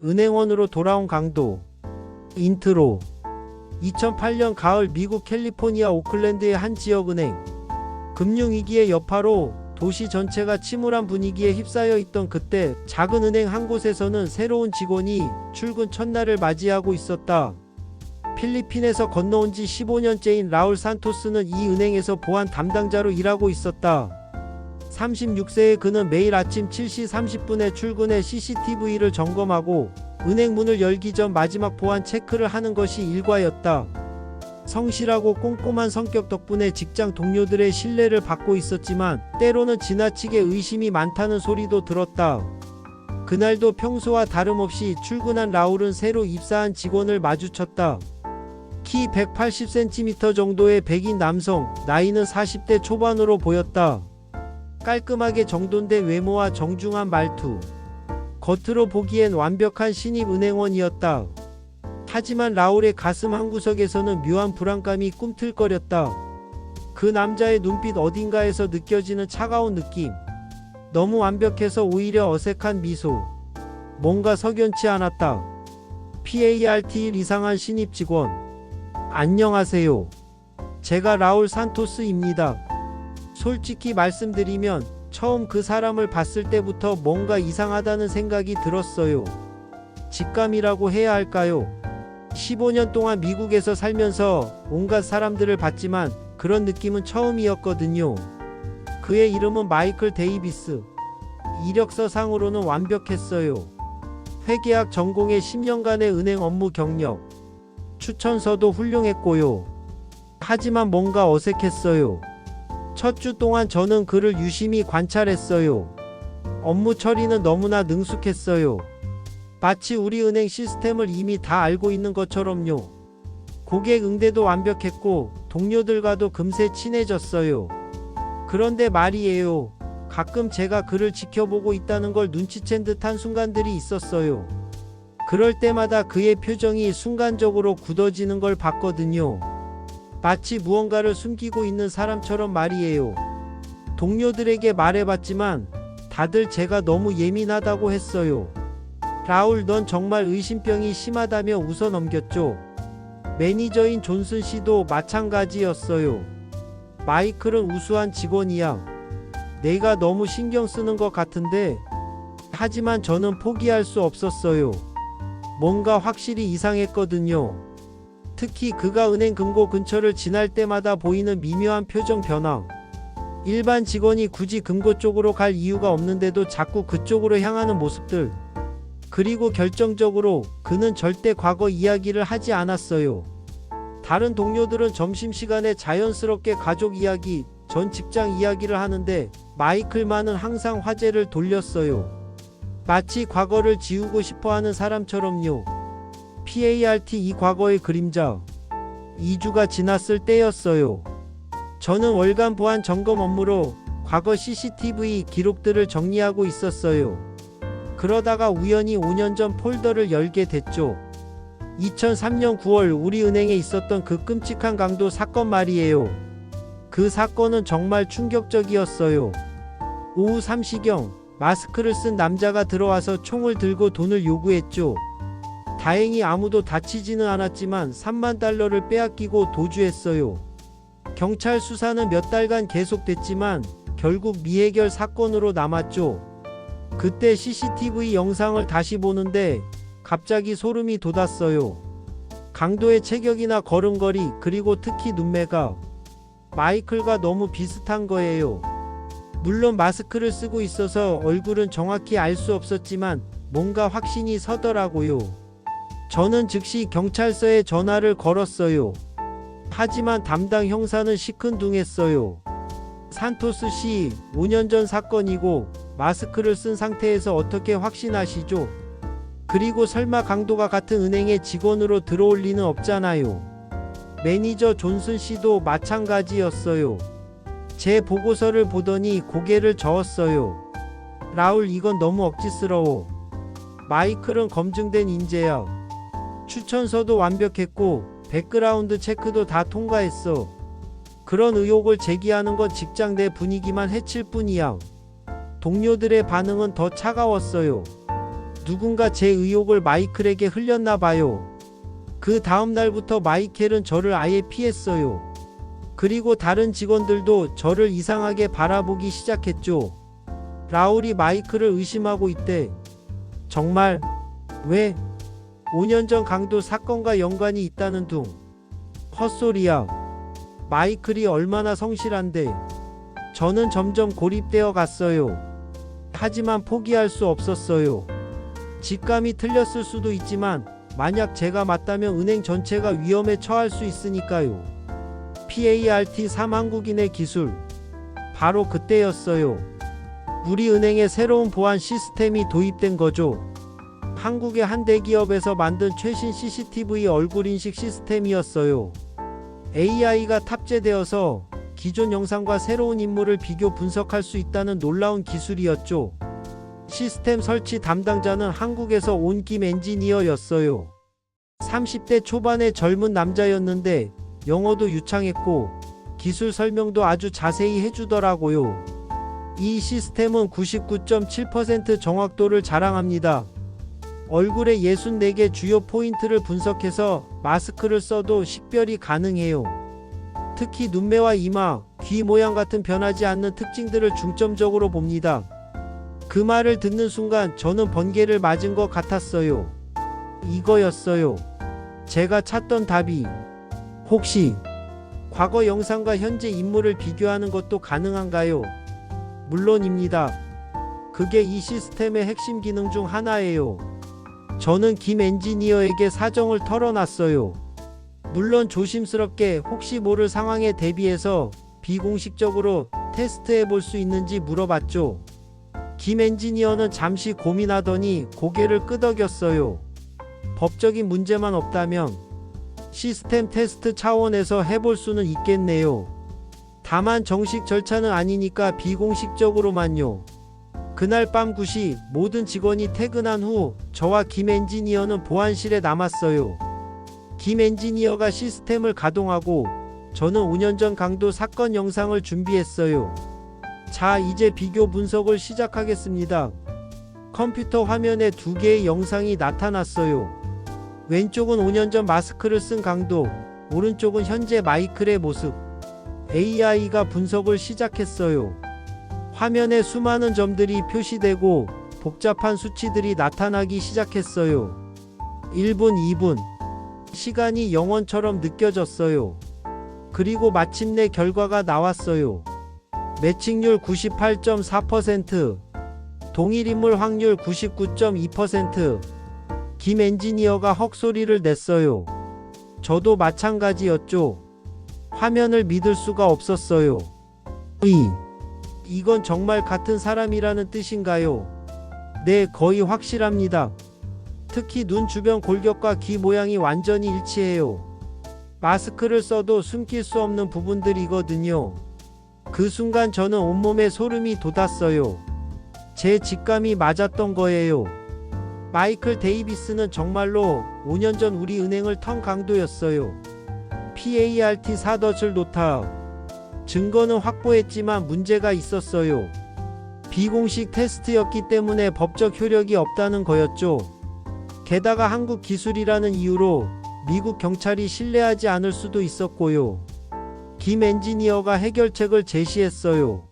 은행원으로 돌아온 강도. 인트로. 2008년 가을 미국 캘리포니아 오클랜드의 한 지역은행. 금융위기의 여파로 도시 전체가 침울한 분위기에 휩싸여 있던 그때 작은 은행 한 곳에서는 새로운 직원이 출근 첫날을 맞이하고 있었다. 필리핀에서 건너온 지 15년째인 라울 산토스는 이 은행에서 보안 담당자로 일하고 있었다. 36세의 그는 매일 아침 7시 30분에 출근해 CCTV를 점검하고 은행 문을 열기 전 마지막 보안 체크를 하는 것이 일과였다. 성실하고 꼼꼼한 성격 덕분에 직장 동료들의 신뢰를 받고 있었지만 때로는 지나치게 의심이 많다는 소리도 들었다. 그날도 평소와 다름없이 출근한 라울은 새로 입사한 직원을 마주쳤다. 키 180cm 정도의 백인 남성, 나이는 40대 초반으로 보였다. 깔끔하게 정돈된 외모와 정중한 말투. 겉으로 보기엔 완벽한 신입 은행원이었다. 하지만 라울의 가슴 한구석에서는 묘한 불안감이 꿈틀거렸다. 그 남자의 눈빛 어딘가에서 느껴지는 차가운 느낌. 너무 완벽해서 오히려 어색한 미소. 뭔가 석연치 않았다. PART 이상한 신입 직원. 안녕하세요. 제가 라울 산토스입니다. 솔직히 말씀드리면 처음 그 사람을 봤을 때부터 뭔가 이상하다는 생각이 들었어요. 직감이라고 해야 할까요? 15년 동안 미국에서 살면서 온갖 사람들을 봤지만 그런 느낌은 처음이었거든요. 그의 이름은 마이클 데이비스. 이력서상으로는 완벽했어요. 회계학 전공에 10년간의 은행 업무 경력. 추천서도 훌륭했고요. 하지만 뭔가 어색했어요. 첫 주 동안 저는 그를 유심히 관찰했어요. 업무 처리는 너무나 능숙했어요. 마치 우리 은행 시스템을 이미 다 알고 있는 것처럼요. 고객 응대도 완벽했고 동료들과도 금세 친해졌어요. 그런데 말이에요. 가끔 제가 그를 지켜보고 있다는 걸 눈치챈 듯한 순간들이 있었어요. 그럴 때마다 그의 표정이 순간적으로 굳어지는 걸 봤거든요. 마치 무언가를 숨기고 있는 사람처럼 말이에요. 동료들에게 말해봤지만 다들 제가 너무 예민하다고 했어요. 라울, 넌 정말 의심병이 심하다며 웃어넘겼죠. 매니저인 존슨 씨도 마찬가지였어요. 마이클은 우수한 직원이야. 내가 너무 신경 쓰는 것 같은데. 하지만 저는 포기할 수 없었어요. 뭔가 확실히 이상했거든요. 특히 그가 은행 금고 근처를 지날 때마다 보이는 미묘한 표정 변화. 일반 직원이 굳이 금고 쪽으로 갈 이유가 없는데도 자꾸 그쪽으로 향하는 모습들. 그리고 결정적으로 그는 절대 과거 이야기를 하지 않았어요. 다른 동료들은 점심시간에 자연스럽게 가족 이야기, 전 직장 이야기를 하는데 마이클만은 항상 화제를 돌렸어요. 마치 과거를 지우고 싶어하는 사람처럼요. PART, 이 과거의 그림자. 2주가 지났을 때였어요. 저는 월간 보안 점검 업무로 과거 CCTV 기록들을 정리하고 있었어요. 그러다가 우연히 5년 전 폴더를 열게 됐죠. 2003년 9월 우리 은행에 있었던 그 끔찍한 강도 사건 말이에요. 그 사건은 정말 충격적이었어요. 오후 3시경 마스크를 쓴 남자가 들어와서 총을 들고 돈을 요구했죠. 다행히 아무도 다치지는 않았지만 3만 달러를 빼앗기고 도주했어요. 경찰 수사는 몇 달간 계속됐지만 결국 미해결 사건으로 남았죠. 그때 CCTV 영상을 다시 보는데 갑자기 소름이 돋았어요. 강도의 체격이나 걸음걸이, 그리고 특히 눈매가 마이클과 너무 비슷한 거예요. 물론 마스크를 쓰고 있어서 얼굴은 정확히 알 수 없었지만 뭔가 확신이 서더라고요. 저는 즉시 경찰서에 전화를 걸었어요. 하지만 담당 형사는 시큰둥했어요. 산토스 씨, 5년 전 사건이고 마스크를 쓴 상태에서 어떻게 확신하시죠? 그리고 설마 강도가 같은 은행의 직원으로 들어올 리는 없잖아요. 매니저 존슨 씨도 마찬가지였어요. 제 보고서를 보더니 고개를 저었어요. 라울, 이건 너무 억지스러워. 마이클은 검증된 인재야. 추천서도 완벽했고 백그라운드 체크도 다 통과했어. 그런 의혹을 제기하는 건 직장 내 분위기만 해칠 뿐이야. 동료들의 반응은 더 차가웠어요. 누군가 제 의혹을 마이클에게 흘렸나 봐요. 그 다음 날부터 마이켈은 저를 아예 피했어요. 그리고 다른 직원들도 저를 이상하게 바라보기 시작했죠. 라울이 마이클을 의심하고 있대. 정말? 왜? 5년 전 강도 사건과 연관이 있다는 둥. 헛소리야. 마이클이 얼마나 성실한데. 저는 점점 고립되어 갔어요. 하지만 포기할 수 없었어요. 직감이 틀렸을 수도 있지만 만약 제가 맞다면 은행 전체가 위험에 처할 수 있으니까요. PART3 한국인의 기술. 바로 그때였어요. 우리 은행에 새로운 보안 시스템이 도입된 거죠. 한국의 한 대기업에서 만든 최신 CCTV 얼굴 인식 시스템이었어요. AI가 탑재되어서 기존 영상과 새로운 인물을 비교 분석할 수 있다는 놀라운 기술이었죠. 시스템 설치 담당자는 한국에서 온 김 엔지니어였어요. 30대 초반의 젊은 남자였는데 영어도 유창했고 기술 설명도 아주 자세히 해주더라고요. 이 시스템은 99.7% 정확도를 자랑합니다. 얼굴의 64개 주요 포인트를 분석해서 마스크를 써도 식별이 가능해요. 특히 눈매와 이마, 귀 모양 같은 변하지 않는 특징들을 중점적으로 봅니다. 그 말을 듣는 순간 저는 번개를 맞은 것 같았어요. 이거였어요. 제가 찾던 답이. 혹시 과거 영상과 현재 인물을 비교하는 것도 가능한가요? 물론입니다. 그게 이 시스템의 핵심 기능 중 하나예요. 저는 김 엔지니어에게 사정을 털어놨어요. 물론 조심스럽게 혹시 모를 상황에 대비해서 비공식적으로 테스트해 볼 수 있는지 물어봤죠. 김 엔지니어는 잠시 고민하더니 고개를 끄덕였어요. 법적인 문제만 없다면 시스템 테스트 차원에서 해볼 수는 있겠네요. 다만 정식 절차는 아니니까 비공식적으로만요. 그날 밤 9시 모든 직원이 퇴근한 후 저와 김 엔지니어는 보안실에 남았어요. 김 엔지니어가 시스템을 가동하고 저는 5년 전 강도 사건 영상을 준비했어요. 자, 이제 비교 분석을 시작하겠습니다. 컴퓨터 화면에 두 개의 영상이 나타났어요. 왼쪽은 5년 전 마스크를 쓴 강도, 오른쪽은 현재 마이클의 모습. AI가 분석을 시작했어요. 화면에 수많은 점들이 표시되고 복잡한 수치들이 나타나기 시작했어요. 1분, 2분. 시간이 영원처럼 느껴졌어요. 그리고 마침내 결과가 나왔어요. 매칭률 98.4%, 동일인물 확률 99.2%. 김 엔지니어가 헉소리를 냈어요. 저도 마찬가지였죠. 화면을 믿을 수가 없었어요. 이건 정말 같은 사람이라는 뜻인가요? 네, 거의 확실합니다. 특히 눈 주변 골격과 귀 모양이 완전히 일치해요. 마스크를 써도 숨길 수 없는 부분들이거든요. 그 순간 저는 온몸에 소름이 돋았어요. 제 직감이 맞았던 거예요. 마이클 데이비스는 정말로 5년 전 우리 은행을 턴 강도였어요. PART4 덫을 놓다. 증거는 확보했지만 문제가 있었어요. 비공식 테스트였기 때문에 법적 효력이 없다는 거였죠. 게다가 한국 기술이라는 이유로 미국 경찰이 신뢰하지 않을 수도 있었고요. 김 엔지니어가 해결책을 제시했어요.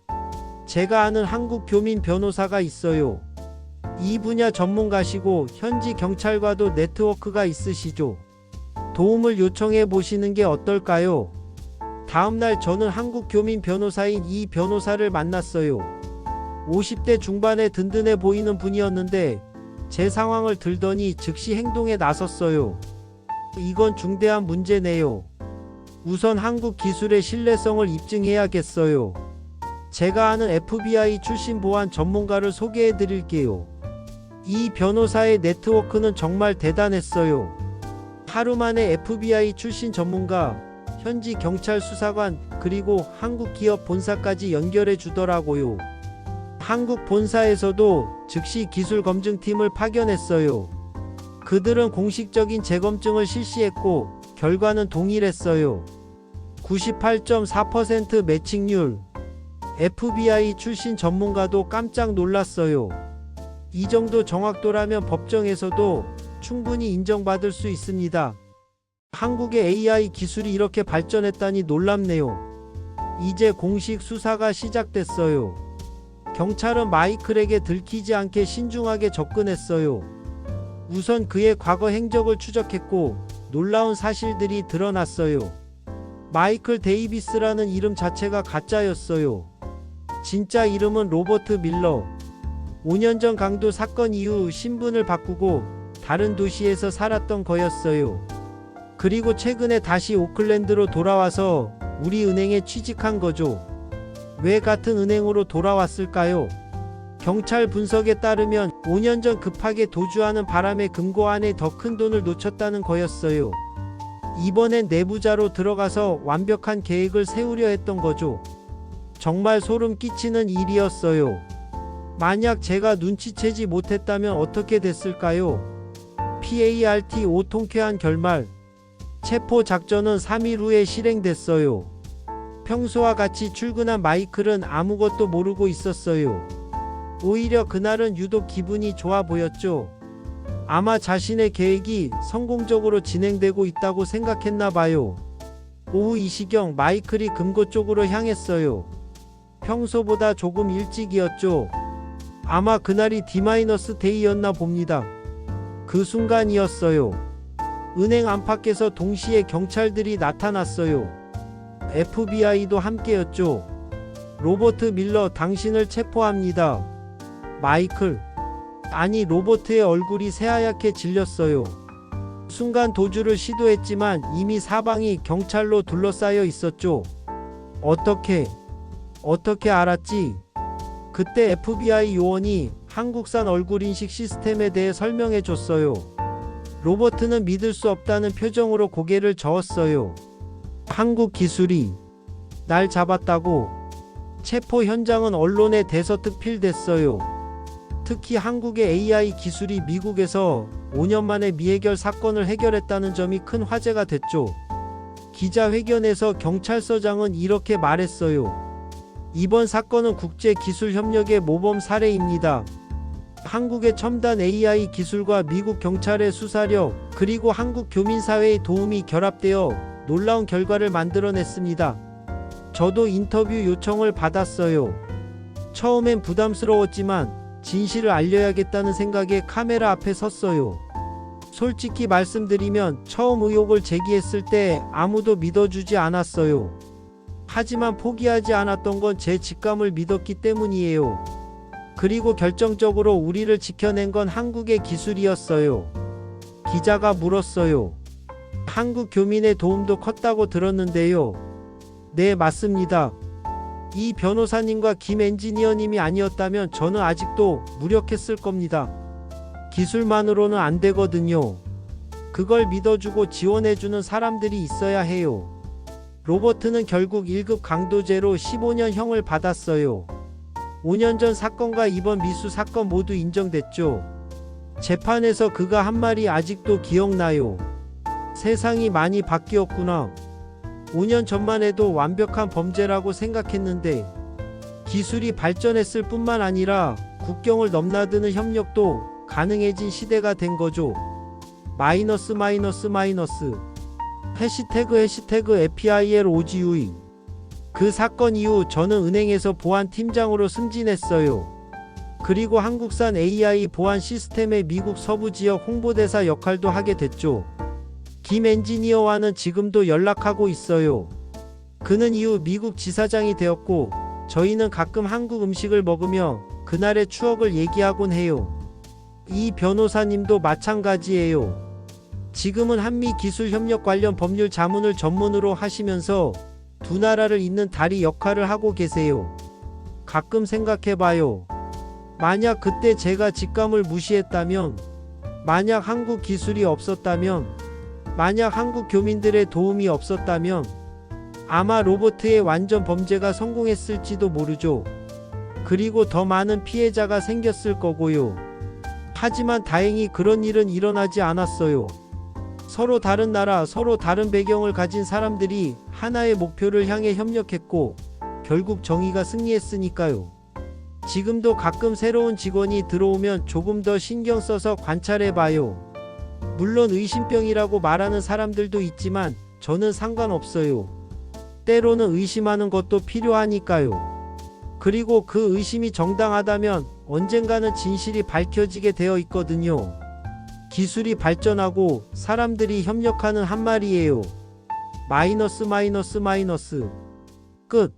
제가 아는 한국 교민 변호사가 있어요. 이 분야 전문가시고 현지 경찰과도 네트워크가 있으시죠. 도움을 요청해 보시는 게 어떨까요? 다음날 저는 한국 교민 변호사인 이 변호사를 만났어요. 50대 중반에 든든해 보이는 분이었는데 제 상황을 들더니 즉시 행동에 나섰어요. 이건 중대한 문제네요. 우선 한국 기술의 신뢰성을 입증해야겠어요. 제가 아는 FBI 출신 보안 전문가를 소개해 드릴게요. 이 변호사의 네트워크는 정말 대단했어요. 하루 만에 FBI 출신 전문가, 현지 경찰 수사관, 그리고 한국 기업 본사까지 연결해 주더라고요. 한국 본사에서도 즉시 기술 검증팀을 파견했어요. 그들은 공식적인 재검증을 실시했고 결과는 동일했어요. 98.4% 매칭률. FBI 출신 전문가도 깜짝 놀랐어요. 이 정도 정확도라면 법정에서도 충분히 인정받을 수 있습니다. 한국의 AI 기술이 이렇게 발전했다니 놀랍네요. 이제 공식 수사가 시작됐어요. 경찰은 마이클에게 들키지 않게 신중하게 접근했어요. 우선 그의 과거 행적을 추적했고 놀라운 사실들이 드러났어요. 마이클 데이비스라는 이름 자체가 가짜였어요. 진짜 이름은 로버트 밀러. 5년 전 강도 사건 이후 신분을 바꾸고 다른 도시에서 살았던 거였어요. 그리고 최근에 다시 오클랜드로 돌아와서 우리 은행에 취직한 거죠. 왜 같은 은행으로 돌아왔을까요? 경찰 분석에 따르면 5년 전 급하게 도주하는 바람에 금고 안에 더 큰 돈을 놓쳤다는 거였어요. 이번엔 내부자로 들어가서 완벽한 계획을 세우려 했던 거죠. 정말 소름 끼치는 일이었어요. 만약 제가 눈치채지 못했다면 어떻게 됐을까요? PART5 통쾌한 결말. 체포 작전은 3일 후에 실행됐어요. 평소와 같이 출근한 마이클은 아무것도 모르고 있었어요. 오히려 그날은 유독 기분이 좋아 보였죠. 아마 자신의 계획이 성공적으로 진행되고 있다고 생각했나 봐요. 오후 2시경 마이클이 금고 쪽으로 향했어요. 평소보다 조금 일찍이었죠. 아마 그날이 D-데이였나 봅니다. 그 순간이었어요. 은행 안팎에서 동시에 경찰들이 나타났어요. FBI도 함께였죠. 로버트 밀러, 당신을 체포합니다. 마이클. 아니, 로버트의 얼굴이 새하얗게 질렸어요. 순간 도주를 시도했지만 이미 사방이 경찰로 둘러싸여 있었죠. 어떻게 알았지? 그때 FBI 요원이 한국산 얼굴 인식 시스템에 대해 설명해 줬어요. 로버트는 믿을 수 없다는 표정으로 고개를 저었어요. 한국 기술이 날 잡았다고. 체포 현장은 언론에 대서특필됐어요. 특히 한국의 AI 기술이 미국에서 5년 만에 미해결 사건을 해결했다는 점이 큰 화제가 됐죠. 기자회견에서 경찰서장은 이렇게 말했어요. 이번 사건은 국제기술협력의 모범 사례입니다. 한국의 첨단 AI 기술과 미국 경찰의 수사력, 그리고 한국 교민사회의 도움이 결합되어 놀라운 결과를 만들어냈습니다. 저도 인터뷰 요청을 받았어요. 처음엔 부담스러웠지만 진실을 알려야겠다는 생각에 카메라 앞에 섰어요. 솔직히 말씀드리면 처음 의혹을 제기했을 때 아무도 믿어주지 않았어요. 하지만 포기하지 않았던 건 제 직감을 믿었기 때문이에요. 그리고 결정적으로 우리를 지켜낸 건 한국의 기술이었어요. 기자가 물었어요. 한국 교민의 도움도 컸다고 들었는데요. 네, 맞습니다. 이 변호사님과 김 엔지니어님이 아니었다면 저는 아직도 무력했을 겁니다. 기술만으로는 안 되거든요. 그걸 믿어주고 지원해주는 사람들이 있어야 해요. 로버트는 결국 1급 강도죄로 15년 형을 받았어요. 5년 전 사건과 이번 미수 사건 모두 인정됐죠. 재판에서 그가 한 말이 아직도 기억나요. 세상이 많이 바뀌었구나. 5년 전만 해도 완벽한 범죄라고 생각했는데 기술이 발전했을 뿐만 아니라 국경을 넘나드는 협력도 가능해진 시대가 된 거죠. 마이너스 해시태그 FILOGUE. 그 사건 이후 저는 은행에서 보안 팀장으로 승진했어요. 그리고 한국산 AI 보안 시스템의 미국 서부 지역 홍보대사 역할도 하게 됐죠. 김 엔지니어와는 지금도 연락하고 있어요. 그는 이후 미국 지사장이 되었고 저희는 가끔 한국 음식을 먹으며 그날의 추억을 얘기하곤 해요. 이 변호사님도 마찬가지예요. 지금은 한미 기술 협력 관련 법률 자문을 전문으로 하시면서 두 나라를 잇는 다리 역할을 하고 계세요. 가끔 생각해봐요. 만약 그때 제가 직감을 무시했다면, 만약 한국 기술이 없었다면, 만약 한국 교민들의 도움이 없었다면 아마 로버트의 완전 범죄가 성공했을지도 모르죠. 그리고 더 많은 피해자가 생겼을 거고요. 하지만 다행히 그런 일은 일어나지 않았어요. 서로 다른 나라, 서로 다른 배경을 가진 사람들이 하나의 목표를 향해 협력했고 결국 정의가 승리했으니까요. 지금도 가끔 새로운 직원이 들어오면 조금 더 신경 써서 관찰해 봐요. 물론 의심병이라고 말하는 사람들도 있지만 저는 상관없어요. 때로는 의심하는 것도 필요하니까요. 그리고 그 의심이 정당하다면 언젠가는 진실이 밝혀지게 되어 있거든요. 기술이 발전하고 사람들이 협력하는 한 말이에요. 마이너스 마이너스 마이너스 끝.